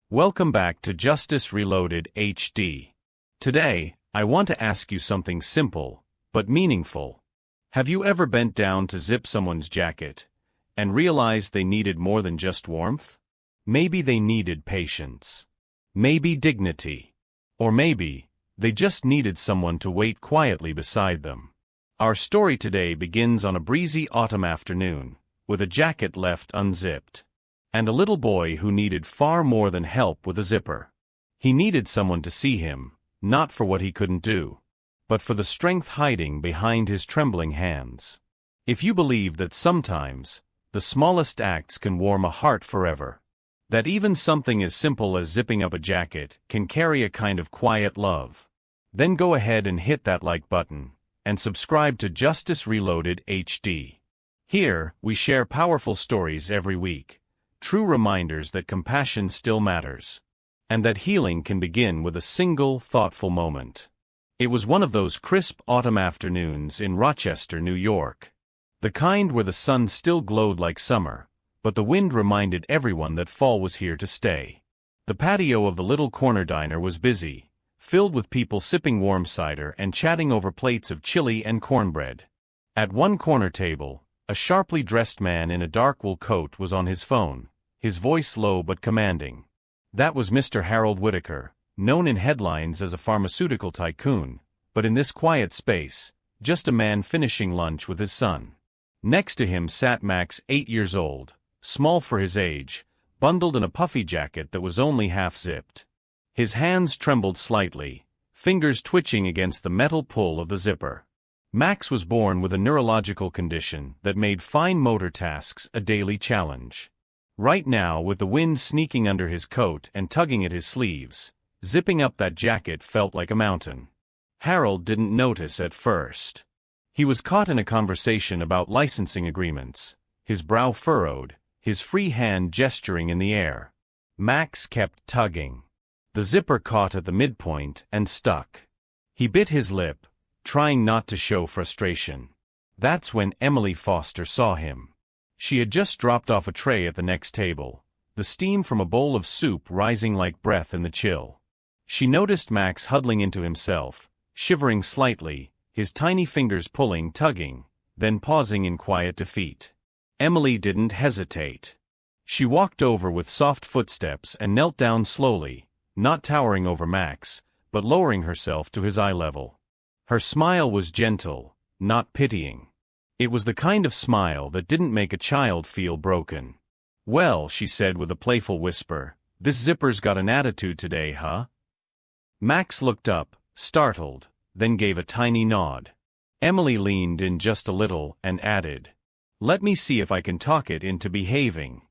Welcome back to Justice Reloaded HD. Today, I want to ask you something simple, but meaningful. Have you ever bent down to zip someone's jacket and realized they needed more than just warmth? Maybe they needed patience. Maybe dignity. Or maybe they just needed someone to wait quietly beside them. Our story today begins on a breezy autumn afternoon, with a jacket left unzipped, and a little boy who needed far more than help with a zipper. He needed someone to see him, not for what he couldn't do, but for the strength hiding behind his trembling hands. If you believe that sometimes, the smallest acts can warm a heart forever, that even something as simple as zipping up a jacket can carry a kind of quiet love, then go ahead and hit that like button, and subscribe to Justice Reloaded HD. Here, we share powerful stories every week, true reminders that compassion still matters, and that healing can begin with a single, thoughtful moment. It was one of those crisp autumn afternoons in Rochester, New York. The kind where the sun still glowed like summer, but the wind reminded everyone that fall was here to stay. The patio of the little corner diner was busy, filled with people sipping warm cider and chatting over plates of chili and cornbread. At one corner table, a sharply dressed man in a dark wool coat was on his phone, his voice low but commanding. That was Mr. Harold Whitaker, known in headlines as a pharmaceutical tycoon, but in this quiet space, just a man finishing lunch with his son. Next to him sat Max, 8 years old, small for his age, bundled in a puffy jacket that was only half-zipped. His hands trembled slightly, fingers twitching against the metal pull of the zipper. Max was born with a neurological condition that made fine motor tasks a daily challenge. Right now, with the wind sneaking under his coat and tugging at his sleeves, zipping up that jacket felt like a mountain. Harold didn't notice at first. He was caught in a conversation about licensing agreements, his brow furrowed, his free hand gesturing in the air. Max kept tugging. The zipper caught at the midpoint and stuck. He bit his lip, trying not to show frustration. That's when Emily Foster saw him. She had just dropped off a tray at the next table, the steam from a bowl of soup rising like breath in the chill. She noticed Max huddling into himself, shivering slightly, his tiny fingers pulling, tugging, then pausing in quiet defeat. Emily didn't hesitate. She walked over with soft footsteps and knelt down slowly, not towering over Max, but lowering herself to his eye level. Her smile was gentle, not pitying. It was the kind of smile that didn't make a child feel broken. "Well," she said with a playful whisper, "this zipper's got an attitude today, huh?" Max looked up, startled, then gave a tiny nod. Emily leaned in just a little and added, "Let me see if I can talk it into behaving."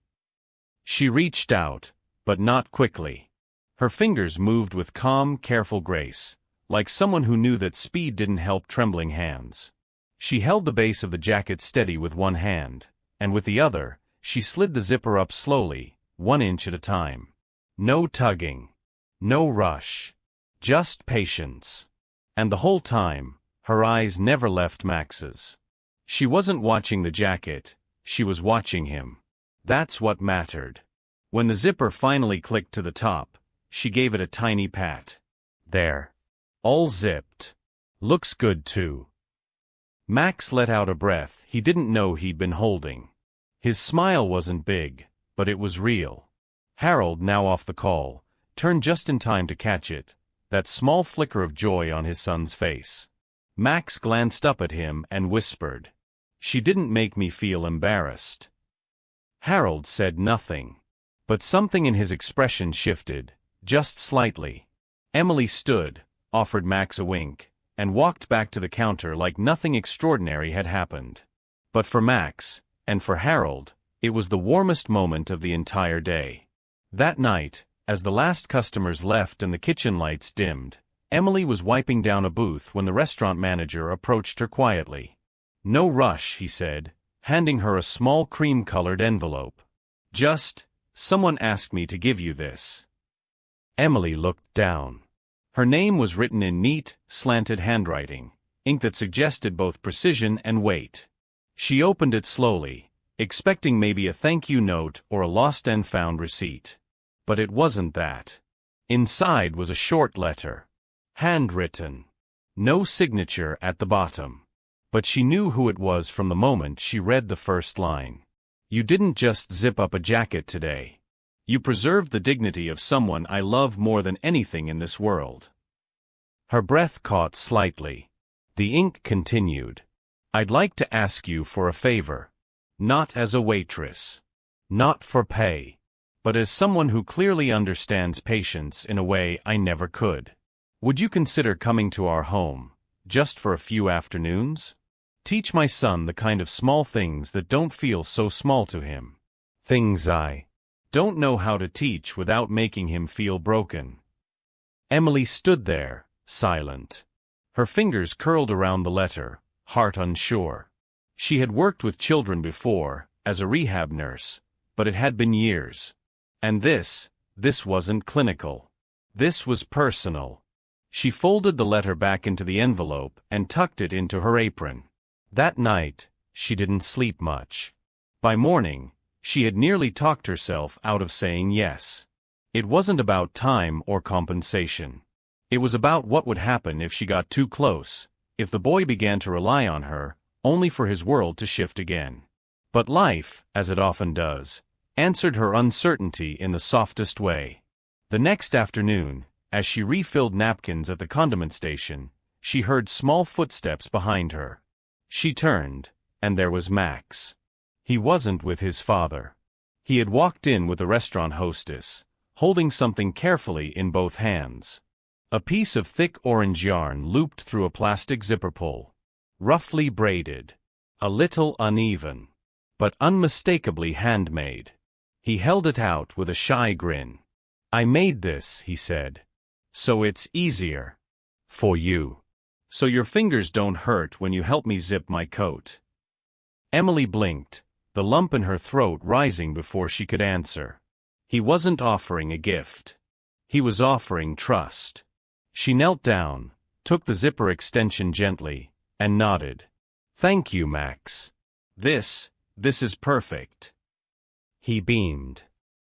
She reached out, but not quickly. Her fingers moved with calm, careful grace, like someone who knew that speed didn't help trembling hands. She held the base of the jacket steady with one hand, and with the other, she slid the zipper up slowly, 1 inch at a time. No tugging. No rush. Just patience. And the whole time, her eyes never left Max's. She wasn't watching the jacket, she was watching him. That's what mattered. When the zipper finally clicked to the top, she gave it a tiny pat. "There. All zipped. Looks good too." Max let out a breath he didn't know he'd been holding. His smile wasn't big, but it was real. Harold, now off the call, turned just in time to catch it, that small flicker of joy on his son's face. Max glanced up at him and whispered, "She didn't make me feel embarrassed." Harold said nothing, but something in his expression shifted, just slightly. Emily stood, offered Max a wink, and walked back to the counter like nothing extraordinary had happened. But for Max, and for Harold, it was the warmest moment of the entire day. That night, as the last customers left and the kitchen lights dimmed, Emily was wiping down a booth when the restaurant manager approached her quietly. "No rush," he said, handing her a small cream-colored envelope. Someone asked me to give you this." Emily looked down. Her name was written in neat, slanted handwriting, ink that suggested both precision and weight. She opened it slowly, expecting maybe a thank you note or a lost and found receipt. But it wasn't that. Inside was a short letter. Handwritten. No signature at the bottom. But she knew who it was from the moment she read the first line. You didn't just zip up a jacket today. You preserved the dignity of someone I love more than anything in this world. Her breath caught slightly. The ink continued. I'd like to ask you for a favor. Not as a waitress. Not for pay. But as someone who clearly understands patience in a way I never could. Would you consider coming to our home, just for a few afternoons? Teach my son the kind of small things that don't feel so small to him. Things I don't know how to teach without making him feel broken. Emily stood there, silent. Her fingers curled around the letter, heart unsure. She had worked with children before, as a rehab nurse, but it had been years. And this wasn't clinical. This was personal. She folded the letter back into the envelope and tucked it into her apron. That night, she didn't sleep much. By morning, she had nearly talked herself out of saying yes. It wasn't about time or compensation. It was about what would happen if she got too close, if the boy began to rely on her, only for his world to shift again. But life, as it often does, answered her uncertainty in the softest way. The next afternoon, as she refilled napkins at the condiment station, she heard small footsteps behind her. She turned, and there was Max. He wasn't with his father. He had walked in with the restaurant hostess, holding something carefully in both hands. A piece of thick orange yarn looped through a plastic zipper pull. Roughly braided. A little uneven. But unmistakably handmade. He held it out with a shy grin. I made this, he said. So it's easier. For you. So your fingers don't hurt when you help me zip my coat. Emily blinked, the lump in her throat rising before she could answer. He wasn't offering a gift. He was offering trust. She knelt down, took the zipper extension gently, and nodded. Thank you, Max. This is perfect. He beamed.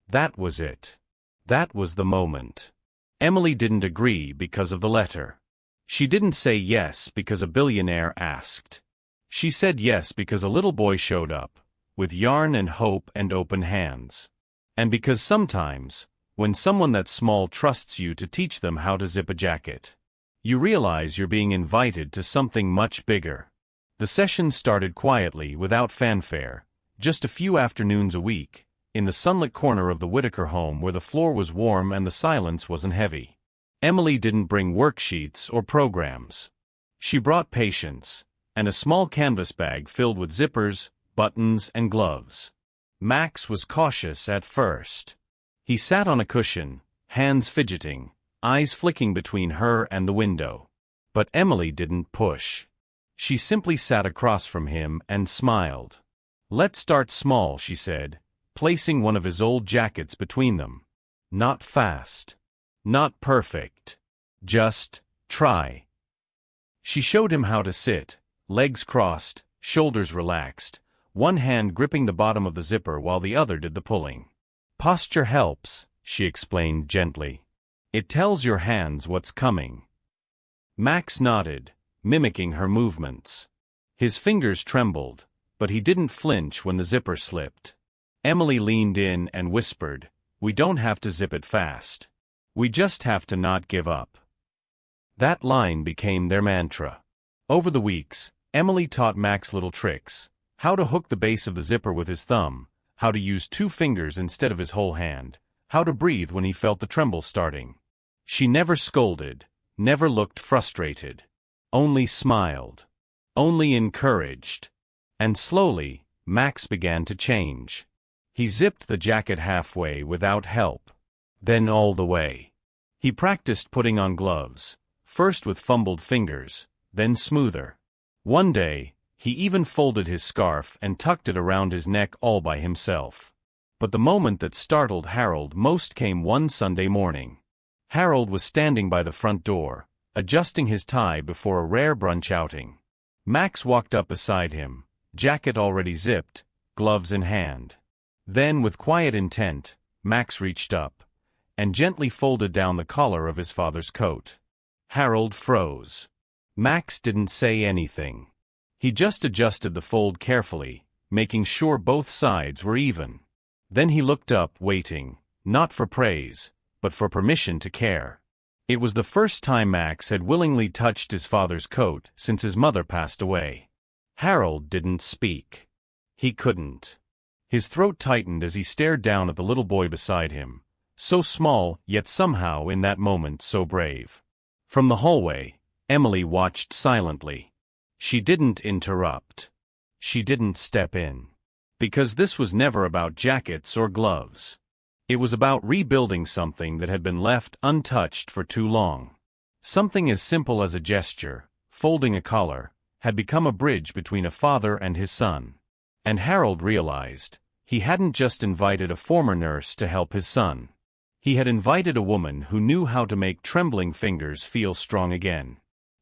That was it. That was the moment. Emily didn't agree because of the letter. She didn't say yes because a billionaire asked. She said yes because a little boy showed up, with yarn and hope and open hands. And because sometimes, when someone that small trusts you to teach them how to zip a jacket, you realize you're being invited to something much bigger. The session started quietly without fanfare, just a few afternoons a week, in the sunlit corner of the Whitaker home where the floor was warm and the silence wasn't heavy. Emily didn't bring worksheets or programs. She brought patience, and a small canvas bag filled with zippers, buttons, and gloves. Max was cautious at first. He sat on a cushion, hands fidgeting, eyes flicking between her and the window. But Emily didn't push. She simply sat across from him and smiled. Let's start small, she said, placing one of his old jackets between them. Not fast. Not perfect. Just try. She showed him how to sit, legs crossed, shoulders relaxed, one hand gripping the bottom of the zipper while the other did the pulling. Posture helps, she explained gently. It tells your hands what's coming. Max nodded, mimicking her movements. His fingers trembled, but he didn't flinch when the zipper slipped. Emily leaned in and whispered, "We don't have to zip it fast. We just have to not give up." That line became their mantra. Over the weeks, Emily taught Max little tricks, how to hook the base of the zipper with his thumb, how to use 2 fingers instead of his whole hand, how to breathe when he felt the tremble starting. She never scolded, never looked frustrated. Only smiled. Only encouraged. And slowly, Max began to change. He zipped the jacket halfway without help. Then all the way. He practiced putting on gloves, first with fumbled fingers, then smoother. One day, he even folded his scarf and tucked it around his neck all by himself. But the moment that startled Harold most came one Sunday morning. Harold was standing by the front door, adjusting his tie before a rare brunch outing. Max walked up beside him, jacket already zipped, gloves in hand. Then, with quiet intent, Max reached up, and gently folded down the collar of his father's coat. Harold froze. Max didn't say anything. He just adjusted the fold carefully, making sure both sides were even. Then he looked up, waiting, not for praise, but for permission to care. It was the first time Max had willingly touched his father's coat since his mother passed away. Harold didn't speak. He couldn't. His throat tightened as he stared down at the little boy beside him, so small, yet somehow in that moment so brave. From the hallway, Emily watched silently. She didn't interrupt. She didn't step in. Because this was never about jackets or gloves. It was about rebuilding something that had been left untouched for too long. Something as simple as a gesture, folding a collar, had become a bridge between a father and his son. And Harold realized, he hadn't just invited a former nurse to help his son. He had invited a woman who knew how to make trembling fingers feel strong again.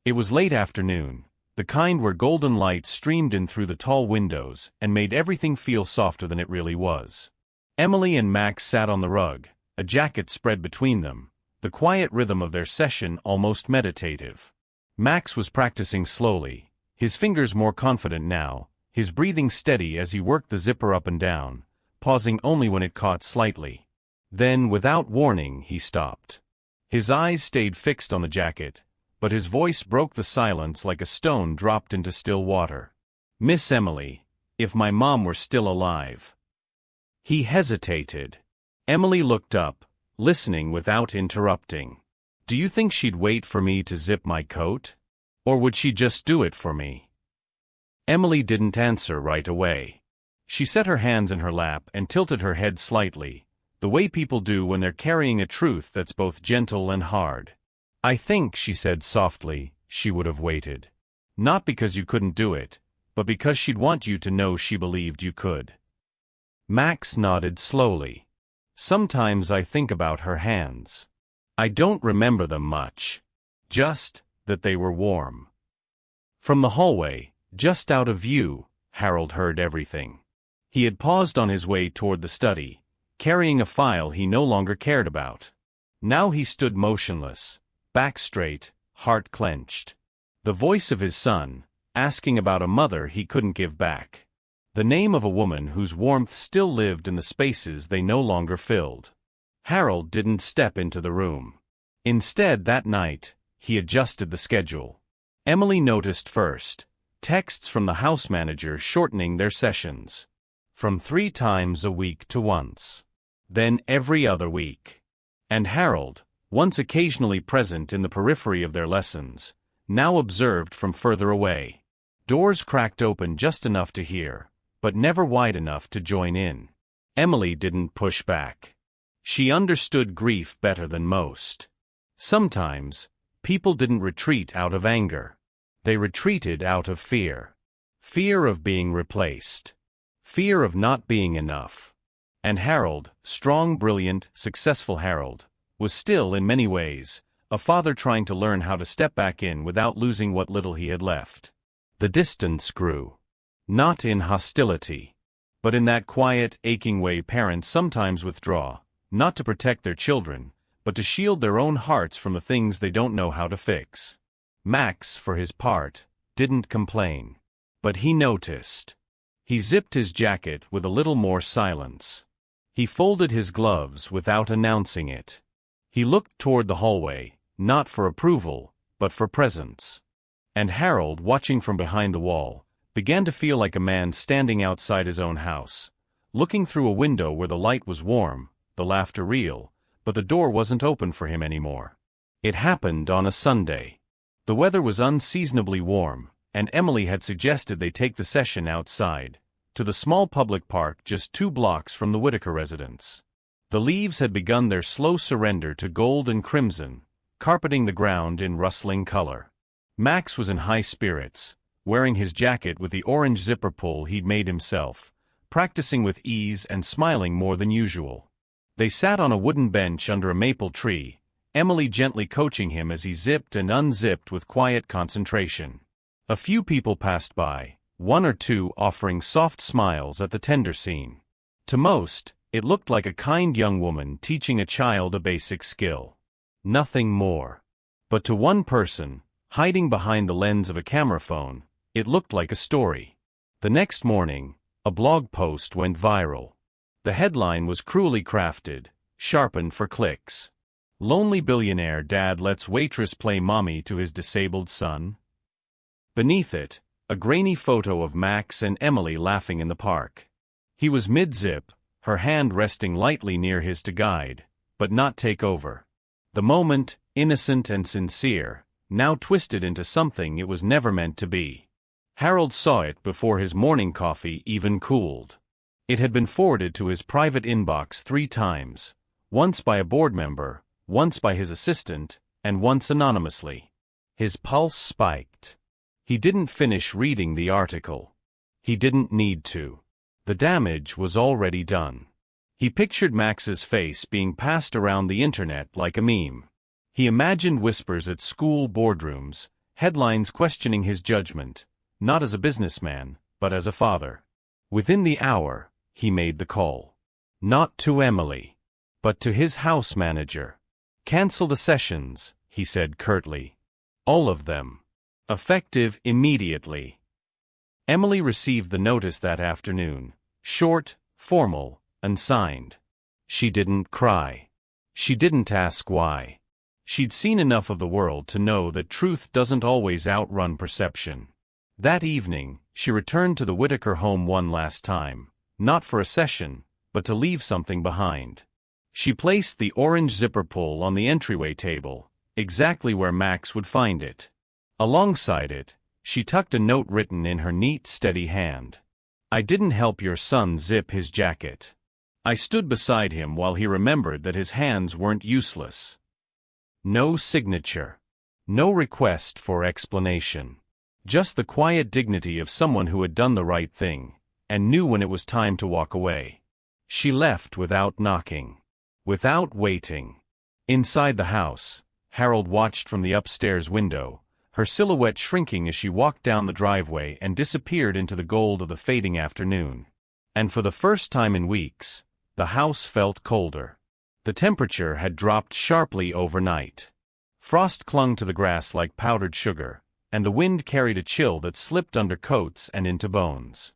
It was late afternoon, the kind where golden light streamed in through the tall windows and made everything feel softer than it really was. Emily and Max sat on the rug, a jacket spread between them, the quiet rhythm of their session almost meditative. Max was practicing slowly, his fingers more confident now, his breathing steady as he worked the zipper up and down, pausing only when it caught slightly. Then, without warning, he stopped. His eyes stayed fixed on the jacket, but his voice broke the silence like a stone dropped into still water. "Miss Emily, if my mom were still alive." He hesitated. Emily looked up, listening without interrupting. "Do you think she'd wait for me to zip my coat? Or would she just do it for me?" Emily didn't answer right away. She set her hands in her lap and tilted her head slightly, the way people do when they're carrying a truth that's both gentle and hard. "I think," she said softly, "she would have waited. Not because you couldn't do it, but because she'd want you to know she believed you could." Max nodded slowly. "Sometimes I think about her hands. I don't remember them much. Just that they were warm." From the hallway, just out of view, Harold heard everything. He had paused on his way toward the study, carrying a file he no longer cared about. Now he stood motionless, back straight, heart clenched. The voice of his son, asking about a mother he couldn't give back. The name of a woman whose warmth still lived in the spaces they no longer filled. Harold didn't step into the room. Instead, that night, he adjusted the schedule. Emily noticed first, texts from the house manager shortening their sessions. From 3 times a week to once. Then every other week. And Harold, once occasionally present in the periphery of their lessons, now observed from further away. Doors cracked open just enough to hear, but never wide enough to join in. Emily didn't push back. She understood grief better than most. Sometimes, people didn't retreat out of anger. They retreated out of fear. Fear of being replaced. Fear of not being enough. And Harold, strong, brilliant, successful Harold, was still, in many ways, a father trying to learn how to step back in without losing what little he had left. The distance grew. Not in hostility, but in that quiet, aching way parents sometimes withdraw, not to protect their children, but to shield their own hearts from the things they don't know how to fix. Max, for his part, didn't complain. But he noticed. He zipped his jacket with a little more silence. He folded his gloves without announcing it. He looked toward the hallway, not for approval, but for presence. And Harold, watching from behind the wall, began to feel like a man standing outside his own house, looking through a window where the light was warm, the laughter real, but the door wasn't open for him anymore. It happened on a Sunday. The weather was unseasonably warm, and Emily had suggested they take the session outside, to the small public park just 2 blocks from the Whitaker residence. The leaves had begun their slow surrender to gold and crimson, carpeting the ground in rustling color. Max was in high spirits, wearing his jacket with the orange zipper pull he'd made himself, practicing with ease and smiling more than usual. They sat on a wooden bench under a maple tree, Emily gently coaching him as he zipped and unzipped with quiet concentration. A few people passed by, 1 or 2 offering soft smiles at the tender scene. To most, It looked like a kind young woman teaching a child a basic skill. Nothing more. But to one person, hiding behind the lens of a camera phone, it looked like a story. The next morning, a blog post went viral. The headline was cruelly crafted, sharpened for clicks. Lonely billionaire dad lets waitress play mommy to his disabled son. Beneath it, a grainy photo of Max and Emily laughing in the park. He was mid-zip, her hand resting lightly near his to guide, but not take over. The moment, innocent and sincere, now twisted into something it was never meant to be. Harold saw it before his morning coffee even cooled. It had been forwarded to his private inbox 3 times, once by a board member, once by his assistant, and once anonymously. His pulse spiked. He didn't finish reading the article. He didn't need to. The damage was already done. He pictured Max's face being passed around the internet like a meme. He imagined whispers at school boardrooms, headlines questioning his judgment, not as a businessman, but as a father. Within the hour, he made the call. Not to Emily, but to his house manager. "Cancel the sessions," he said curtly. "All of them. Effective immediately." Emily received the notice that afternoon, short, formal, and signed. She didn't cry. She didn't ask why. She'd seen enough of the world to know that truth doesn't always outrun perception. That evening, she returned to the Whitaker home one last time, not for a session, but to leave something behind. She placed the orange zipper pull on the entryway table, exactly where Max would find it. Alongside it, she tucked a note written in her neat, steady hand. "I didn't help your son zip his jacket. I stood beside him while he remembered that his hands weren't useless." No signature. No request for explanation. Just the quiet dignity of someone who had done the right thing, and knew when it was time to walk away. She left without knocking. Without waiting. Inside the house, Harold watched from the upstairs window, her silhouette shrinking as she walked down the driveway and disappeared into the gold of the fading afternoon. And for the first time in weeks, the house felt colder. The temperature had dropped sharply overnight. Frost clung to the grass like powdered sugar, and the wind carried a chill that slipped under coats and into bones.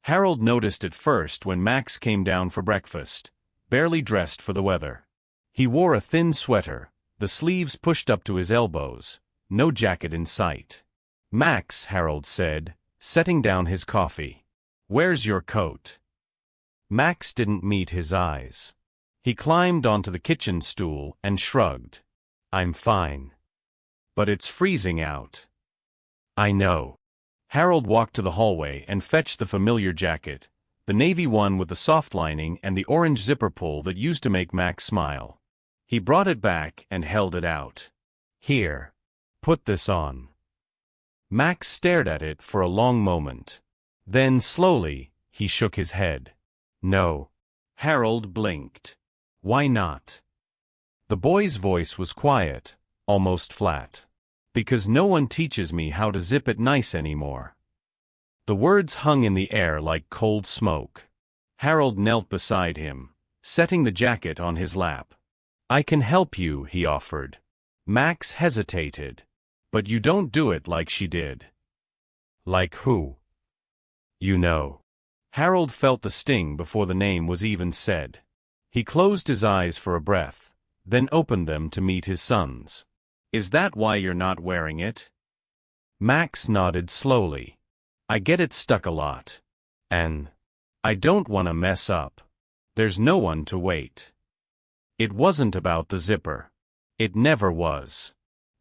Harold noticed it first when Max came down for breakfast, barely dressed for the weather. He wore a thin sweater, the sleeves pushed up to his elbows, no jacket in sight. "Max," Harold said, setting down his coffee. "Where's your coat?" Max didn't meet his eyes. He climbed onto the kitchen stool and shrugged. "I'm fine. But it's freezing out." "I know." Harold walked to the hallway and fetched the familiar jacket, the navy one with the soft lining and the orange zipper pull that used to make Max smile. He brought it back and held it out. "Here. Put this on." Max stared at it for a long moment. Then, slowly, he shook his head. "No." Harold blinked. "Why not?" The boy's voice was quiet, almost flat. "Because no one teaches me how to zip it nice anymore." The words hung in the air like cold smoke. Harold knelt beside him, setting the jacket on his lap. "I can help you," he offered. Max hesitated. "But you don't do it like she did." "Like who?" "You know." Harold felt the sting before the name was even said. He closed his eyes for a breath, then opened them to meet his son's. "Is that why you're not wearing it?" Max nodded slowly. "I get it stuck a lot. And I don't want to mess up. There's no one to wait." It wasn't about the zipper. It never was.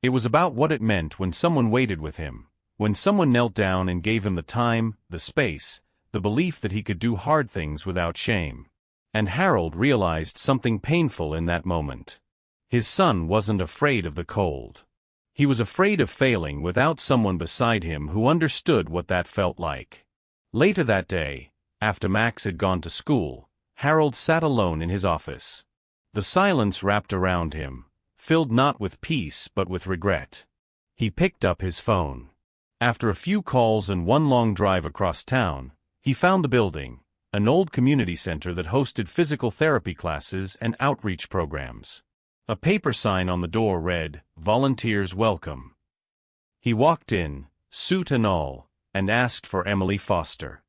It was about what it meant when someone waited with him, when someone knelt down and gave him the time, the space, the belief that he could do hard things without shame. And Harold realized something painful in that moment. His son wasn't afraid of the cold. He was afraid of failing without someone beside him who understood what that felt like. Later that day, after Max had gone to school, Harold sat alone in his office. The silence wrapped around him, filled not with peace but with regret. He picked up his phone. After a few calls and one long drive across town, he found the building, an old community center that hosted physical therapy classes and outreach programs. A paper sign on the door read, "Volunteers Welcome." He walked in, suit and all, and asked for Emily Foster.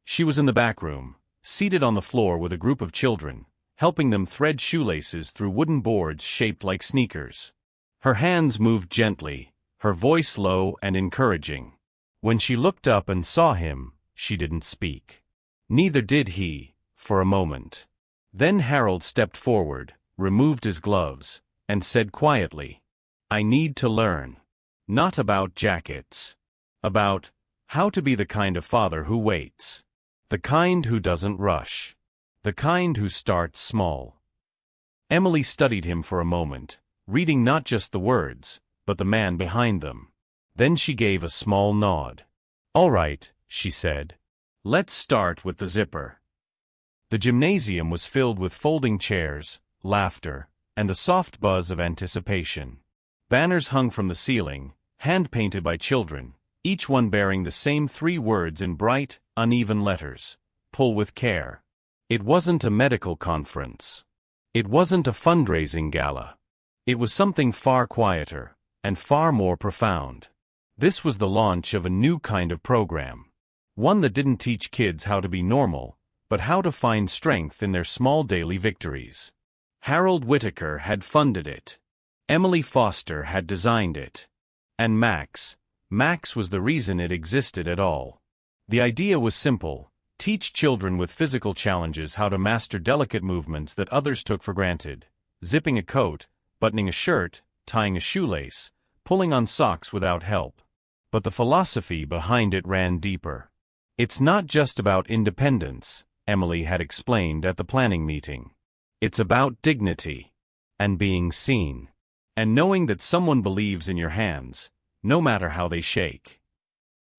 She was in the back room, seated on the floor with a group of children, helping them thread shoelaces through wooden boards shaped like sneakers. Her hands moved gently, her voice low and encouraging. When she looked up and saw him, she didn't speak. Neither did he, for a moment. Then Harold stepped forward, removed his gloves, and said quietly, "I need to learn. Not about jackets. About how to be the kind of father who waits. The kind who doesn't rush. The kind who starts small." Emily studied him for a moment, reading not just the words, but the man behind them. Then she gave a small nod. "All right," she said. "Let's start with the zipper." The gymnasium was filled with folding chairs, laughter, and the soft buzz of anticipation. Banners hung from the ceiling, hand-painted by children, each one bearing the same 3 words in bright, uneven letters: "Pull with care." It wasn't a medical conference. It wasn't a fundraising gala. It was something far quieter, and far more profound. This was the launch of a new kind of program. One that didn't teach kids how to be normal, but how to find strength in their small daily victories. Harold Whitaker had funded it. Emily Foster had designed it. And Max was the reason it existed at all. The idea was simple: teach children with physical challenges how to master delicate movements that others took for granted. Zipping a coat, buttoning a shirt, tying a shoelace, pulling on socks without help. But the philosophy behind it ran deeper. It's not just about independence, Emily had explained at the planning meeting. It's about dignity, and being seen, and knowing that someone believes in your hands, no matter how they shake.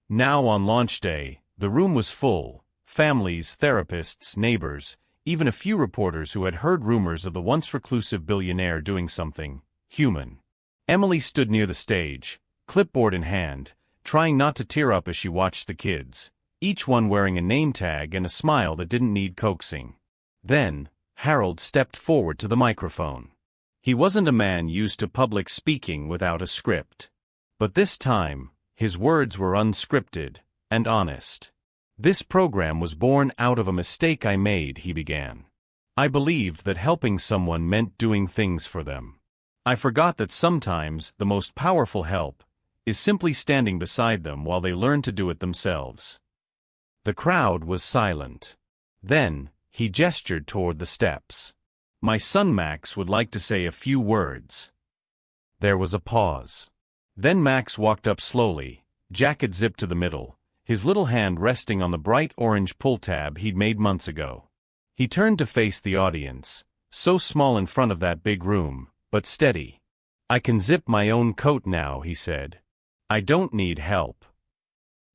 Now on launch day, the room was full: families, therapists, neighbors, even a few reporters who had heard rumors of the once reclusive billionaire doing something human. Emily stood near the stage, clipboard in hand, trying not to tear up as she watched the kids, each one wearing a name tag and a smile that didn't need coaxing. Then, Harold stepped forward to the microphone. He wasn't a man used to public speaking without a script. But this time, his words were unscripted and honest. "This program was born out of a mistake I made," he began. "I believed that helping someone meant doing things for them. I forgot that sometimes the most powerful help is simply standing beside them while they learn to do it themselves." The crowd was silent. Then, he gestured toward the steps. "My son Max would like to say a few words." There was a pause. Then Max walked up slowly, jacket zipped to the middle, his little hand resting on the bright orange pull tab he'd made months ago. He turned to face the audience, so small in front of that big room, but steady. "I can zip my own coat now," he said. "I don't need help."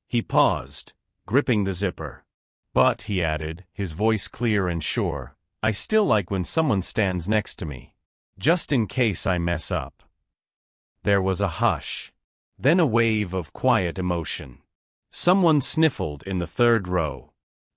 He paused, gripping the zipper. "But," he added, his voice clear and sure, "I still like when someone stands next to me. Just in case I mess up." There was a hush. Then a wave of quiet emotion. Someone sniffled in the third row.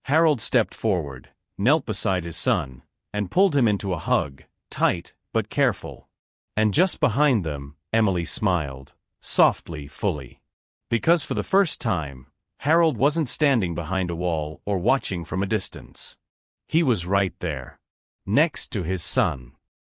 Harold stepped forward, knelt beside his son, and pulled him into a hug, tight but careful. And just behind them, Emily smiled, softly, fully. Because for the first time, Harold wasn't standing behind a wall or watching from a distance. He was right there, next to his son,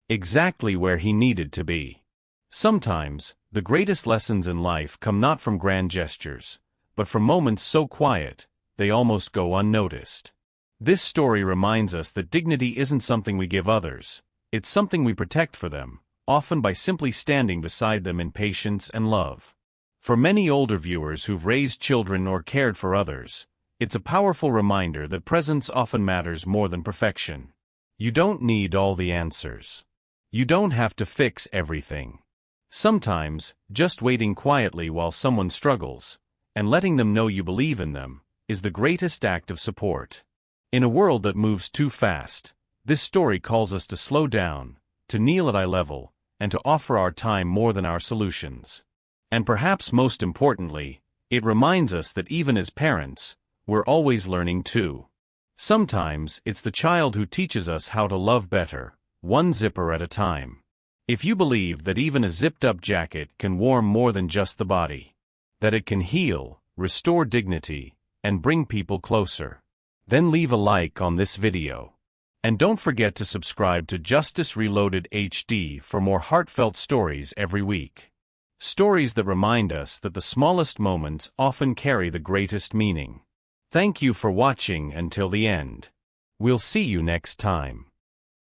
exactly where he needed to be. Sometimes, the greatest lessons in life come not from grand gestures, but from moments so quiet, they almost go unnoticed. This story reminds us that dignity isn't something we give others, it's something we protect for them, often by simply standing beside them in patience and love. For many older viewers who've raised children or cared for others, it's a powerful reminder that presence often matters more than perfection. You don't need all the answers. You don't have to fix everything. Sometimes, just waiting quietly while someone struggles, and letting them know you believe in them, is the greatest act of support. In a world that moves too fast, this story calls us to slow down, to kneel at eye level, and to offer our time more than our solutions. And perhaps most importantly, it reminds us that even as parents, we're always learning too. Sometimes, it's the child who teaches us how to love better, one zipper at a time. If you believe that even a zipped-up jacket can warm more than just the body, that it can heal, restore dignity, and bring people closer, then leave a like on this video. And don't forget to subscribe to Justice Reloaded HD for more heartfelt stories every week. Stories that remind us that the smallest moments often carry the greatest meaning. Thank you for watching until the end. We'll see you next time.